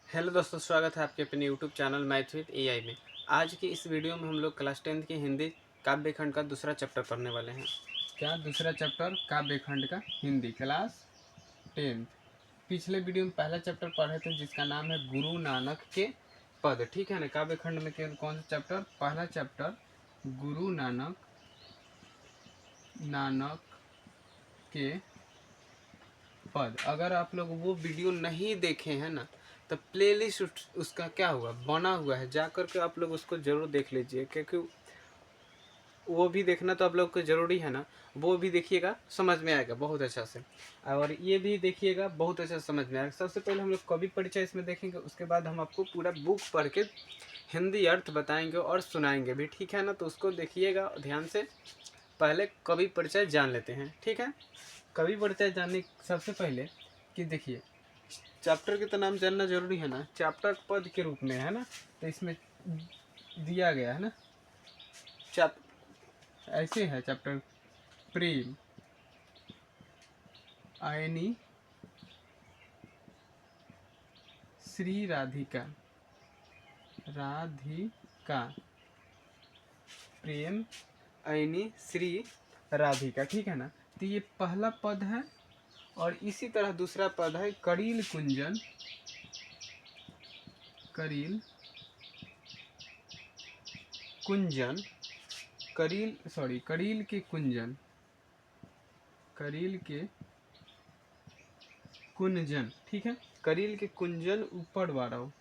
Hello दोस्तों, स्वागत है आपके अपने YouTube channel math with AI में। आज की इस वीडियो में हम लोग क्लास 10th की हिंदी काव्य खंड का दूसरा चैप्टर पढ़ने वाले हैं। क्या दूसरा चैप्टर? काव्य खंड का हिंदी, क्लास 10th। पिछले वीडियो में पहला चैप्टर पढ़े थे जिसका नाम है गुरु नानक के पद। ठीक है ना। काव्य खंड में कौन सा चैप्टर? पहला चैप्टर गुरु नानक के पद। अगर आप लोग वो वीडियो नहीं देखे हैं ना, तो प्लेलिस्ट उसका क्या हुआ, बना हुआ है, जा कर के आप लोग उसको ज़रूर देख लीजिए, क्योंकि वो भी देखना तो आप लोग को ज़रूरी है ना। वो भी देखिएगा, समझ में आएगा बहुत अच्छा से, और ये भी देखिएगा, बहुत अच्छा समझ में आएगा। सबसे पहले हम लोग कवि परिचय इसमें देखेंगे, उसके बाद हम आपको पूरा बुक पढ़ के हिंदी अर्थ बताएंगे और सुनाएंगे भी। ठीक है ना। तो उसको देखिएगा ध्यान से। पहले कवि परिचय जान लेते हैं। ठीक है। कवि परिचय जानने सबसे पहले कि देखिए, चैप्टर के तो नाम जानना जरूरी है ना। चैप्टर पद के रूप में है ना, तो इसमें दिया गया है ना। ऐसे है चैप्टर: प्रेम, आयनी, श्री राधिका, प्रेम, आयनी, श्री राधिका। ठीक है ना। तो ये पहला पद है, और इसी तरह दूसरा पद है करील कुंजन, करील के कुंजन, करील के कुंजन। ठीक है। करील के कुंजन ऊपर वाड़ो,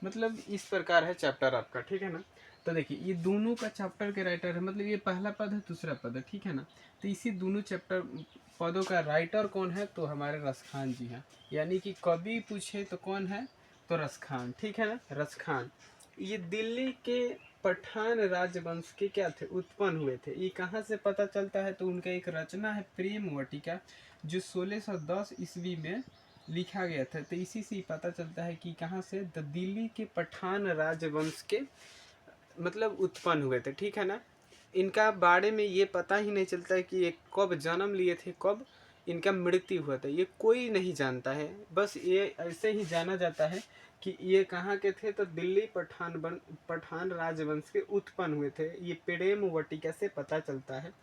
मतलब इस प्रकार है चैप्टर आपका। ठीक है ना। तो देखिए, ये दोनों का चैप्टर के राइटर है, मतलब ये पहला पद है, दूसरा पद है। ठीक है ना। तो इसी दोनों चैप्टर पदों का राइटर कौन है? तो हमारे रसखान जी हैं। यानी कि कवि पूछे तो कौन है? तो रसखान। ठीक है ना। रसखान ये दिल्ली के पठान राजवंश के क्या थे? उत्पन्न हुए थे। ये कहाँ से पता चलता है? तो उनका एक रचना है प्रेम वटिका, जो 1610 ईस्वी में लिखा गया था। तो इसी से पता चलता है कि कहाँ से? द दिल्ली के पठान राजवंश के मतलब उत्पन्न हुए थे। ठीक है ना। इनका बारे में ये पता ही नहीं चलता है कि ये कब जन्म लिए थे, कब इनका मृत्यु हुआ था, ये कोई नहीं जानता है। बस ये ऐसे ही जाना जाता है कि ये कहाँ के थे? तो दिल्ली पठान राजवंश के उत्पन्न हुए थे। ये प्रेम वटिका से पता चलता है।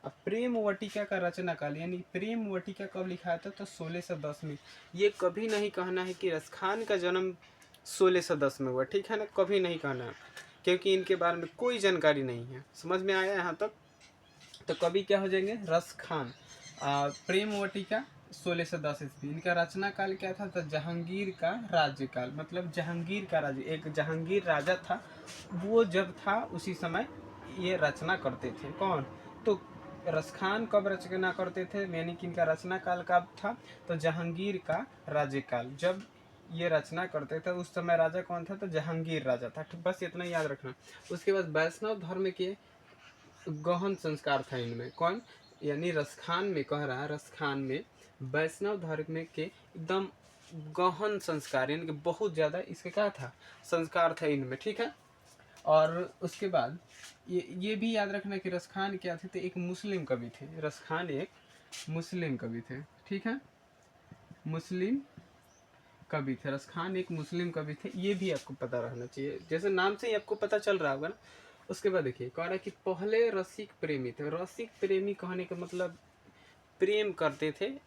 अब प्रेम वटिका का रचना काल, यानी प्रेम वटिका कब लिखा था? तो 1610 में। ये कभी नहीं कहना है कि रसखान का जन्म 1610 में हुआ। ठीक है ना। कभी नहीं कहना, क्योंकि इनके बारे में कोई जानकारी नहीं है। समझ में आया यहाँ तक? तो कवि क्या हो जाएंगे? रसखान। प्रेम वटिका 1610 ईस्वी। इनका रचना काल क्या था? तो जहांगीर का राज्यकाल, मतलब जहांगीर का राज्य, एक जहांगीर राजा था, वो जब था उसी समय ये रचना करते थे। कौन? तो रसखान कब रचना करते थे, यानी कि इनका रचना काल कब था? तो जहांगीर का राज्यकाल जब ये रचना करते थे, उस समय राजा कौन था? तो जहांगीर राजा था। बस इतना याद रखना। उसके बाद वैष्णव धर्म के गहन संस्कार था इनमें। कौन? यानी रसखान में कह रहा है, रसखान में वैष्णव धर्म के एकदम गहन संस्कार, यानी कि बहुत ज़्यादा इसके क्या था? संस्कार था इनमें। ठीक है। और उसके बाद ये भी याद रखना कि रसखान क्या थे? तो एक मुस्लिम कवि थे। रसखान एक मुस्लिम कवि थे। ठीक है। मुस्लिम कवि थे। रसखान एक मुस्लिम कवि थे, ये भी आपको पता रहना चाहिए, जैसे नाम से ही आपको पता चल रहा होगा ना। उसके बाद देखिए, कह रहा है कि पहले रसिक प्रेमी थे। रसिक प्रेमी कहने का मतलब प्रेम करते थे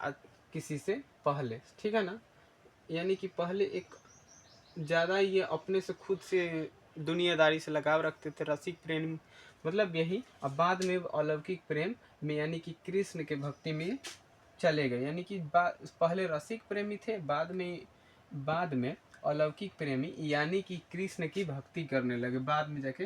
किसी से पहले। ठीक है ना। यानी कि पहले एक ज़्यादा ये अपने से खुद से दुनियादारी से लगाव रखते थे। रसिक प्रेम मतलब यही। अब बाद में अलौकिक प्रेम में, यानी कि कृष्ण के भक्ति में चले गए। यानी कि पहले रसिक प्रेमी थे, बाद में अलौकिक प्रेमी, यानी कि कृष्ण की भक्ति करने लगे। बाद में जाके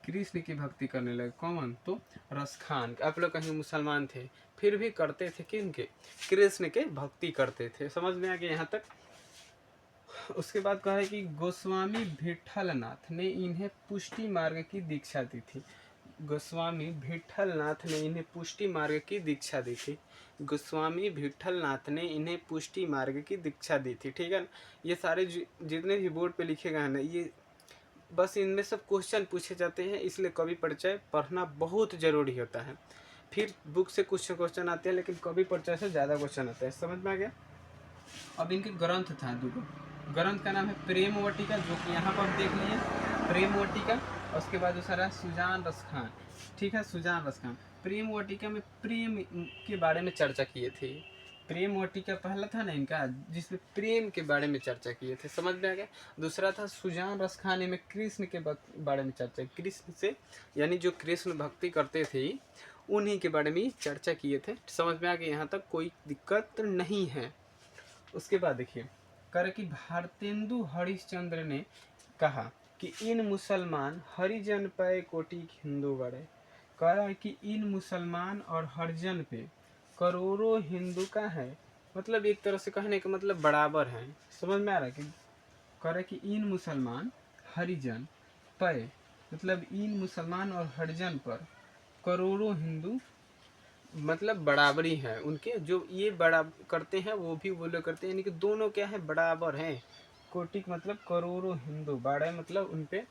कृष्ण की भक्ति करने लगे। कौन? तो रसखान। आप लोग कहीं मुसलमान थे, फिर भी करते थे किनके? कृष्ण के भक्ति करते थे। समझ में आ गया यहाँ तक? उसके बाद कहा है कि गोस्वामी विठलनाथ ने इन्हें पुष्टि मार्ग की दीक्षा दी थी। गोस्वामी विठलनाथ ने इन्हें पुष्टि मार्ग की दीक्षा दी थी। गोस्वामी विठलनाथ ने इन्हें पुष्टि मार्ग की दीक्षा दी थी। ठीक है ना। ये सारे जितने भी बोर्ड पे लिखे गए हैं ना, ये बस इनमें सब क्वेश्चन पूछे जाते हैं, इसलिए कवि परिचय पढ़ना बहुत ज़रूरी होता है। फिर बुक से कुछ क्वेश्चन आते हैं, लेकिन कवि परिचय से ज़्यादा क्वेश्चन आते हैं। समझ में आ गया। अब इनके ग्रंथ था दो। ग्रंथ का नाम है प्रेमवटिका, जो कि यहाँ पर देख लिए प्रेमवटिका। और उसके बाद दूसरा सुजान रसखान, ठीक है, सुजान रसखान। प्रेमवटिका में प्रेम के बारे में चर्चा किए थे। प्रेमवटिका पहला था ना इनका, जिसमें प्रेम के बारे में चर्चा किए थे। समझ में आ गया। दूसरा था सुजान रसखान में कृष्ण के बारे में चर्चा, कृष्ण से यानी जो कृष्ण भक्ति करते थे उन्हीं के बारे में चर्चा किए थे। समझ में आ गया, यहाँ तक कोई दिक्कत नहीं है। उसके बाद देखिए कर कि भारतेंदु हरिश्चंद्र ने कहा कि इन मुसलमान हरिजन पे कोटि हिंदू बड़े। कह रहा है कि इन मुसलमान और हरिजन पे करोड़ों हिंदू का है, मतलब एक तरह से कहने का मतलब बराबर है। समझ में आ रहा है कि कह रहा है कि इन मुसलमान हरिजन पे, मतलब इन मुसलमान और हरिजन पर करोड़ों हिंदू मतलब बराबरी है उनके, जो ये बड़ा करते हैं वो भी वो लोग करते हैं, यानी कि दोनों क्या है, बराबर हैं। कोटिक मतलब करोड़ों हिंदू, बाड़े मतलब उनपे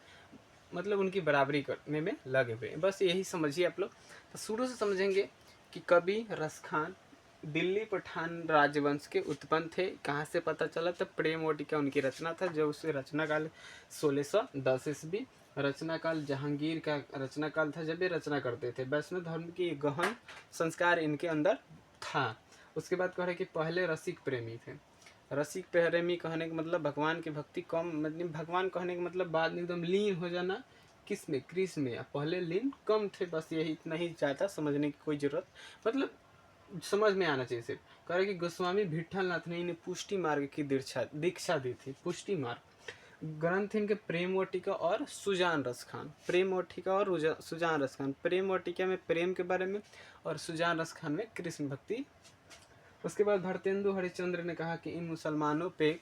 मतलब उनकी बराबरी करने में लगे हुए। बस यही समझिए आप लोग। तो शुरू से समझेंगे कि कवि रसखान दिल्ली पठान राजवंश के उत्पन्न थे। कहाँ से पता चला? तब प्रेमवटिका उनकी रचना था, जो उसके रचना काल 1610 ईस्वी, रचना काल जहांगीर का रचना काल था जब ये रचना करते थे। वैष्णव धर्म की गहन संस्कार इनके अंदर था। उसके बाद कह रहे कि पहले रसिक प्रेमी थे। रसिक प्रेमी कहने का मतलब भगवान की भक्ति कम, मतलब भगवान कहने का मतलब बाद में एकदम लीन हो जाना, किस में, कृष्ण में। पहले लीन कम थे, बस यही इतना ही चाहता, समझने की कोई जरूरत मतलब समझ में आना चाहिए सिर्फ। कह रहे कि गोस्वामी विट्ठलनाथ ने इन्हें पुष्टि मार्ग की दीक्षा दी थी। पुष्टि मार्ग ग्रंथ इनके प्रेमवटिका और सुजान रसखान। प्रेमवटिका और सुजान रसखान। प्रेमवटिका में प्रेम के बारे में और सुजान रसखान में कृष्ण भक्ति। उसके बाद भारतेंदु हरिश्चंद्र ने कहा कि इन मुसलमानों पे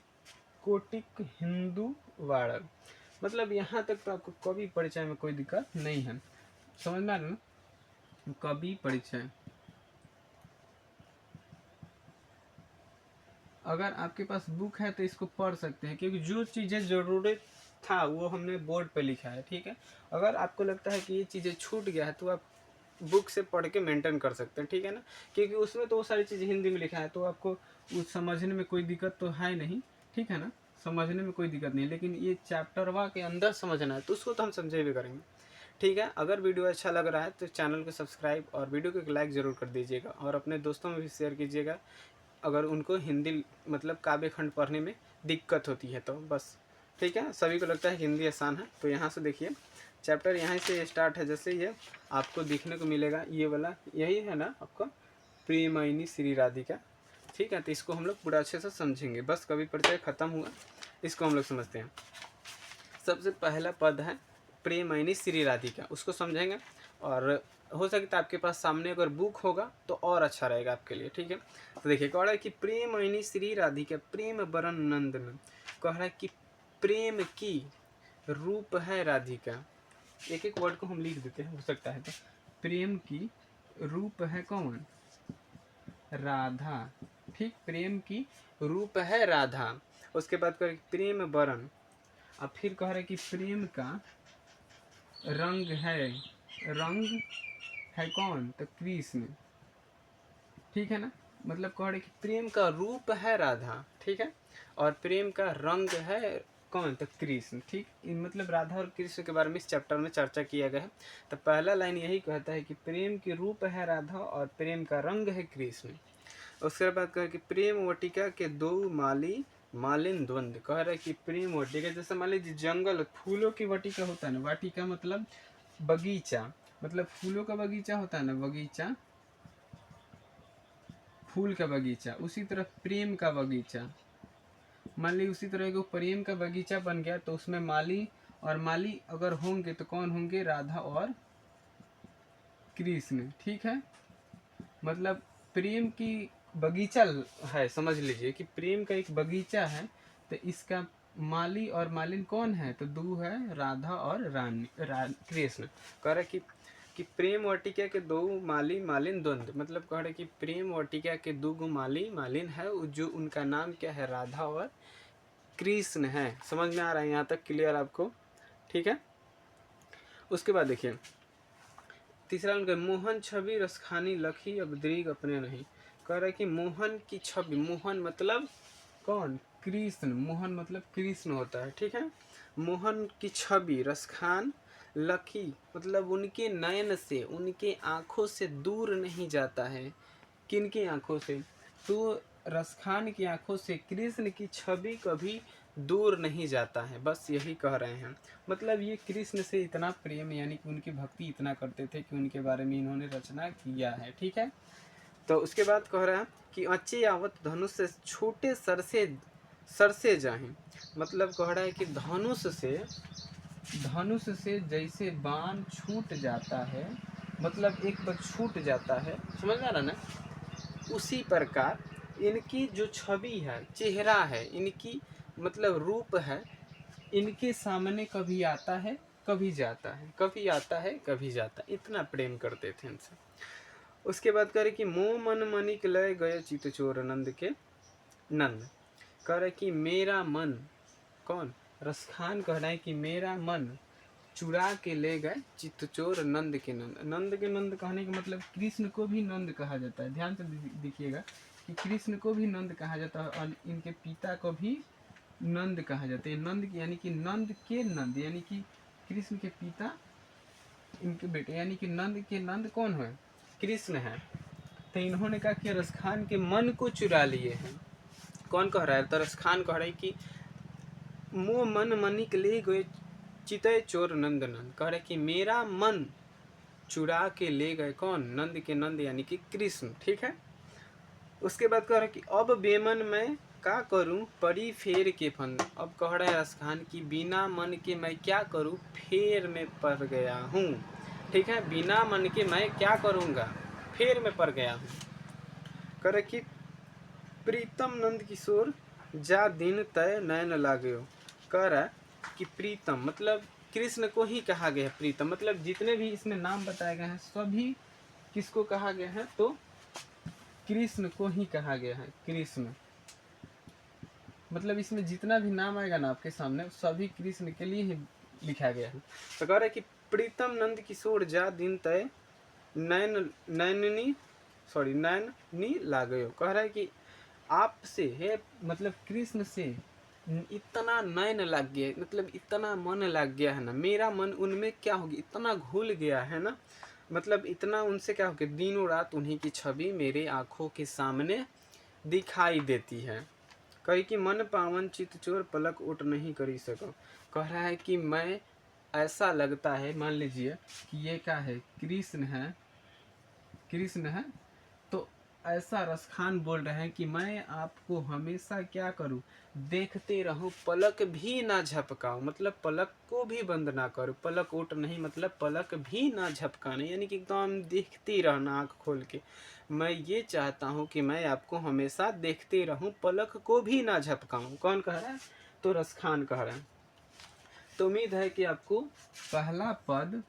कोटिक हिंदू वाड़र, मतलब यहाँ तक तो आपको कवि परिचय में कोई दिक्कत नहीं है। समझ में आ रहा ना? कवि परिचय अगर आपके पास बुक है तो इसको पढ़ सकते हैं, क्योंकि जो चीज़ें ज़रूरत था वो हमने बोर्ड पे लिखा है, ठीक है। अगर आपको लगता है कि ये चीज़ें छूट गया है तो आप बुक से पढ़ के मेंटेन कर सकते हैं, ठीक है ना, क्योंकि उसमें तो वो सारी चीज़ें हिंदी में लिखा है, तो आपको उस समझने में कोई दिक्कत तो है नहीं, ठीक है ना, समझने में कोई दिक्कत नहीं। लेकिन ये चैप्टर वा के अंदर समझना है तो उसको तो हम समझे भी करेंगे, ठीक है। अगर वीडियो अच्छा लग रहा है तो चैनल को सब्सक्राइब और वीडियो को एक लाइक ज़रूर कर दीजिएगा, और अपने दोस्तों में भी शेयर कीजिएगा अगर उनको हिंदी मतलब काव्य खंड पढ़ने में दिक्कत होती है तो। बस ठीक है, सभी को लगता है हिंदी आसान है, तो यहाँ से देखिए चैप्टर यहाँ से स्टार्ट है। जैसे ये आपको देखने को मिलेगा, ये वाला यही है ना आपका प्रेमयिनी श्री राधिका, ठीक है। तो इसको हम लोग पूरा अच्छे से समझेंगे। बस कवि परिचय खत्म हुआ, इसको हम लोग समझते हैं। सबसे पहला पद है प्रेमयिनी श्री राधिका, उसको समझेंगे। और हो सकता है आपके पास सामने अगर बुक होगा तो और अच्छा रहेगा आपके लिए, ठीक है। तो देखिए कह रहा है कि प्रेमयिनी श्री राधिका प्रेम बरन नंदन। कह रहा है कि प्रेम की रूप है राधिका। एक एक वर्ड को हम लिख देते हैं, हो सकता है तो। प्रेम की रूप है कौन? राधा, ठीक, प्रेम की रूप है राधा। उसके बाद कह प्रेम बरन, अब फिर कह रहे कि प्रेम का रंग है, रंग है कौन? तो कृष्ण, ठीक है ना। मतलब कह रहे कि प्रेम का रूप है राधा, ठीक है, और प्रेम का रंग है कौन? तो कृष्ण, ठीक। मतलब राधा और कृष्ण के बारे में इस चैप्टर में चर्चा किया गया है। तो पहला लाइन यही कहता है कि प्रेम के रूप है राधा और प्रेम का रंग है कृष्ण। उसके बाद कह कि प्रेम वटिका के दो माली मालिन द्वंद्व। कह रहा है कि प्रेम वटिका जैसे मान लीजिए जंगल, फूलों की वटिका होता है ना, वाटिका मतलब बगीचा, मतलब फूलों का बगीचा होता है ना, बगीचा फूल का बगीचा, उसी तरह प्रेम का बगीचा। मान ली उसी तरह को प्रेम का बगीचा बन गया, तो उसमें माली और माली अगर होंगे तो कौन होंगे? राधा और कृष्ण, ठीक है। मतलब प्रेम की बगीचा है, समझ लीजिए कि प्रेम का एक बगीचा है, तो इसका माली और मालिन कौन है? तो दो है, राधा और रानी कृष्ण। कह रहे कि प्रेम वाटिका के दो माली मालिन द्वंद्व, मतलब कह रहे कि प्रेम वाटिका के दो गो माली मालिन है, जो उनका नाम क्या है? राधा और कृष्ण है। समझ में आ रहा है यहाँ तक? क्लियर आपको? ठीक है। उसके बाद देखिए तीसरा उनका मोहन छवि रसखानी लखी अब दृग अपने नहीं। कह रहा है कि मोहन की छवि, मोहन मतलब कौन, कृष्ण, मोहन मतलब कृष्ण होता है, ठीक है। मोहन की छवि रसखान लखी मतलब उनके नयन से, उनके आँखों से दूर नहीं जाता है। किनकी आँखों से, तो रसखान की आँखों से कृष्ण की छवि कभी दूर नहीं जाता है, बस यही कह रहे हैं। मतलब ये कृष्ण से इतना प्रेम यानी कि उनकी भक्ति इतना करते थे कि उनके बारे में इन्होंने रचना किया है, ठीक है। तो उसके बाद कह रहा है कि अचे आवत धनुष से छोटे सर से जाहें, मतलब कह रहा है कि धनुष से जैसे बाण छूट जाता है, मतलब एक बार छूट जाता है, समझ आ रहा ना, उसी प्रकार इनकी जो छवि है, चेहरा है, इनकी मतलब रूप है, इनके सामने कभी आता है कभी जाता है, कभी आता है कभी जाता है, इतना प्रेम करते थे इनसे। उसके बाद कह रहे कि मोह मन मनिक लय गए चित चोर नंद के नंद। कह रहे कि मेरा मन, कौन, रसखान कह रहा है कि मेरा मन चुरा के ले गए चित्तचोर नंद के नंद। नंद के नंद कहने का मतलब कृष्ण को भी नंद कहा जाता है, ध्यान से देखिएगा कि कृष्ण को भी नंद कहा जाता है और इनके पिता को भी नंद कहा जाता है। नंद यानी कि नंद के नंद, यानी कि कृष्ण के पिता इनके बेटे, यानी कि नंद के नंद कौन है, कृष्ण है। तो इन्होंने कहा कि रसखान के मन को चुरा लिए हैं। कौन कह रहा है, तो रसखान कह रहा है कि मोह मन मनिक ले गए चितय चोर नंद नंद। कह रहे कि मेरा मन चुरा के ले गए कौन, नंद के नंद यानी कि कृष्ण, ठीक है। उसके बाद कह रहे कि अब बेमन मैं क्या करूं परी फेर के फंद। अब कह रहा है रसखान की बिना मन के मैं क्या करूं, फेर में पड़ गया हूं, ठीक है। बिना मन के मैं क्या करूंगा, फेर में पड़ गया हूं। कह रहे कि प्रीतम नंद किशोर जा दिन तय नयन लागयो। कह रहा कि प्रीतम मतलब कृष्ण को ही कहा गया है प्रीतम, मतलब जितने भी इसमें नाम बताए गए हैं सभी किसको कहा गया है, तो कृष्ण को ही कहा गया है। कृष्ण मतलब इसमें जितना भी नाम आएगा ना आपके सामने सभी कृष्ण के लिए ही लिखा गया है। तो कह रहा है कि प्रीतम नंद किशोर जा दिन तय नैनी लागयो। कह रहा है कि आपसे है, मतलब कृष्ण से इतना नयन लग गया, मतलब इतना मन लग गया है ना, मेरा मन उनमें क्या हो गया, इतना घुल गया है ना, मतलब इतना उनसे क्या हो गया, दिनों रात उन्हीं की छवि मेरे आँखों के सामने दिखाई देती है। कही कि मन पावन चित चोर पलक उठ नहीं करी सको। कह रहा है कि मैं, ऐसा लगता है, मान लीजिए कि ये क्या है, कृष्ण है, कृष्ण है, तो ऐसा रसखान बोल रहे हैं कि मैं आपको हमेशा क्या करूं, देखते रहूं, पलक भी ना झपकाऊं, मतलब पलक को भी बंद ना करूं, पलक उठ नहीं मतलब पलक भी ना झपकाना, यानी कि एकदम देखते रहना आँख खोल के। मैं ये चाहता हूं कि मैं आपको हमेशा देखते रहूं, पलक को भी ना झपकाऊं। कौन कह रहा है, तो रसखान कह रहा है। तो उम्मीद है कि आपको पहला पद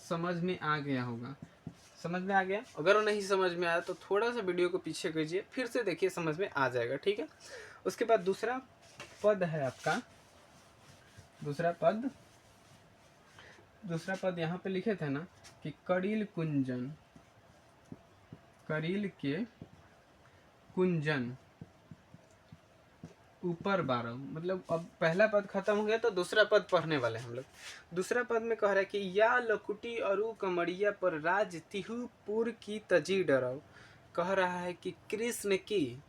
समझ में आ गया होगा। समझ में आ गया, अगर वो नहीं समझ में आया तो थोड़ा सा वीडियो को पीछे कीजिए, फिर से देखिए, समझ में आ जाएगा, ठीक है। उसके बाद दूसरा पद है आपका, दूसरा पद यहाँ पे लिखे थे ना कि करील कुंजन, करील के कुंजन ऊपर 12, मतलब अब पहला पद खत्म हो गया तो दूसरा पद पढ़ने वाले हम लोग। दूसरा पद में कह रहा है कि या लकुटी अरु कमरिया पर राज तिहुपुर की तजी डराओ। कह रहा है कि कृष्ण की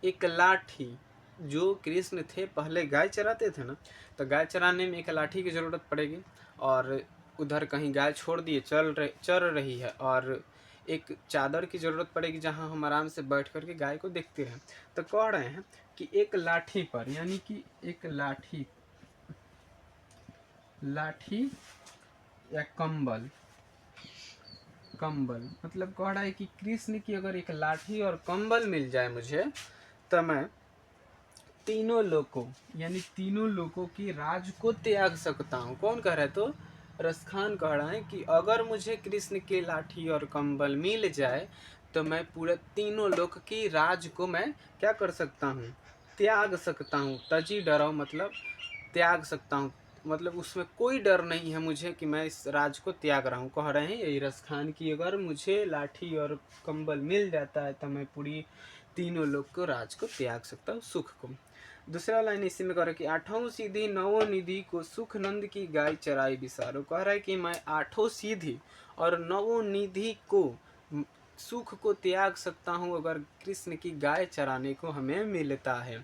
एक लाठी, जो कृष्ण थे पहले गाय चराते थे ना, तो गाय चराने में एक लाठी की ज़रूरत पड़ेगी, और उधर कहीं गाय छोड़ दिए चर रही है, और एक चादर की ज़रूरत पड़ेगी जहां हम आराम से बैठ करके गाय को देखते रहें। तो कह रहे हैं कि एक लाठी पर, यानी कि एक लाठी या कंबल मतलब कह रहा है कि कृष्ण की अगर एक लाठी और कंबल मिल जाए मुझे, तो मैं तीनों लोगों, यानी तीनों लोगों की राज को त्याग सकता हूँ। कौन कह रहा है, तो रसखान कह रहा है कि अगर मुझे कृष्ण की लाठी और कंबल मिल जाए तो मैं पूरे तीनों लोक की राज को मैं क्या कर सकता हूँ, त्याग सकता हूँ। तजी डराओ मतलब त्याग सकता हूँ, मतलब उसमें कोई डर नहीं है मुझे कि मैं इस राज को त्याग रहा हूँ। कह रहे हैं यही रस खान की अगर मुझे लाठी और कंबल मिल जाता है तो मैं पूरी तीनों लोग को राज को त्याग सकता हूँ, सुख को। दूसरा लाइन इसी में कह रहा है कि आठों सीधी नवो निधि को सुख नंद की गाय चराई बिसारो। कह रहा है कि मैं आठों सीधी और नवो निधि को सुख को त्याग सकता हूँ अगर कृष्ण की गाय चराने को हमें मिलता है।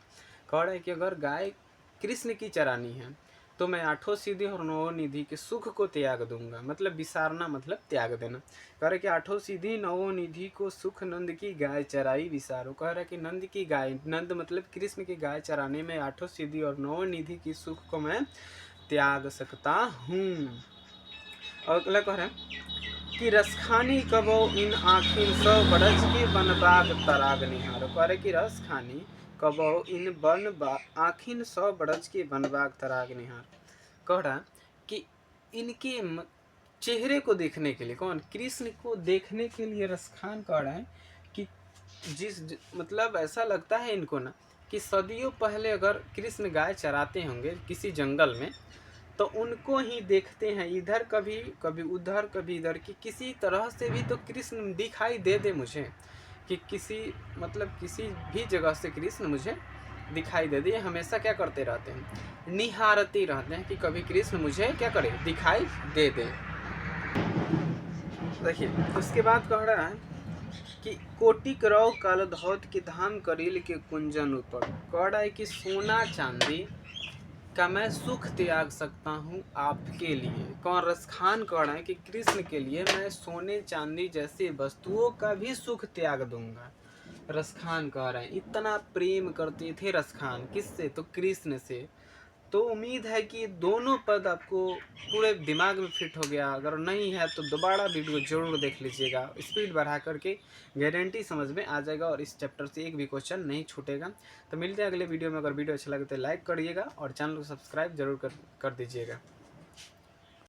कह रहा है कि अगर गाय कृष्ण की चरानी है तो मैं आठों सीधी और नवो निधि के सुख को त्याग दूंगा। मतलब विसारना मतलब त्याग देना। कह रहे कि आठों सीधी नवो निधि को सुख नंद की गाय चराई विसारो। कह रहा कि नंद की गाय, नंद मतलब कृष्ण की गाय चराने में आठों सीधी और नवो निधि की सुख को मैं त्याग सकता हूँ। और अगला कह रहे हैं कि रसखानी कबो इन आखिन सौ बरस के बनबाग तराग निहारो। कह रहे कि रसखानी कबो इन आखिन 100 बरस के बनबाग तराग निहार। कह रहा कि इनके चेहरे को देखने के लिए, कौन, कृष्ण को देखने के लिए रसखान कह रहा है कि मतलब ऐसा लगता है इनको ना कि सदियों पहले अगर कृष्ण गाय चराते होंगे किसी जंगल में तो उनको ही देखते हैं, इधर कभी कभी उधर कभी इधर, कि किसी तरह से भी तो कृष्ण दिखाई दे मुझे, कि किसी मतलब किसी भी जगह से कृष्ण मुझे दिखाई दे। हमेशा क्या करते रहते हैं, निहारते रहते हैं कि कभी कृष्ण मुझे क्या करे, दिखाई दे। देखिए उसके बाद कह रहा है कि कोटि करौ काल धौत के धाम करील के कुंजन ऊपर। कह रहा है कि सोना चांदी का मैं सुख त्याग सकता हूँ आपके लिए। कौन, रसखान कह रहा है कि कृष्ण के लिए मैं सोने चांदी जैसी वस्तुओं का भी सुख त्याग दूंगा। रसखान कह रहे हैं इतना प्रेम करते थे रसखान, किससे, तो कृष्ण से। तो उम्मीद है कि दोनों पद आपको पूरे दिमाग में फिट हो गया। अगर नहीं है तो दोबारा वीडियो जरूर देख लीजिएगा, स्पीड बढ़ा करके, गारंटी समझ में आ जाएगा और इस चैप्टर से एक भी क्वेश्चन नहीं छूटेगा। तो मिलते हैं अगले वीडियो में। अगर वीडियो अच्छा लगे तो लाइक करिएगा और चैनल को सब्सक्राइब जरूर कर दीजिएगा।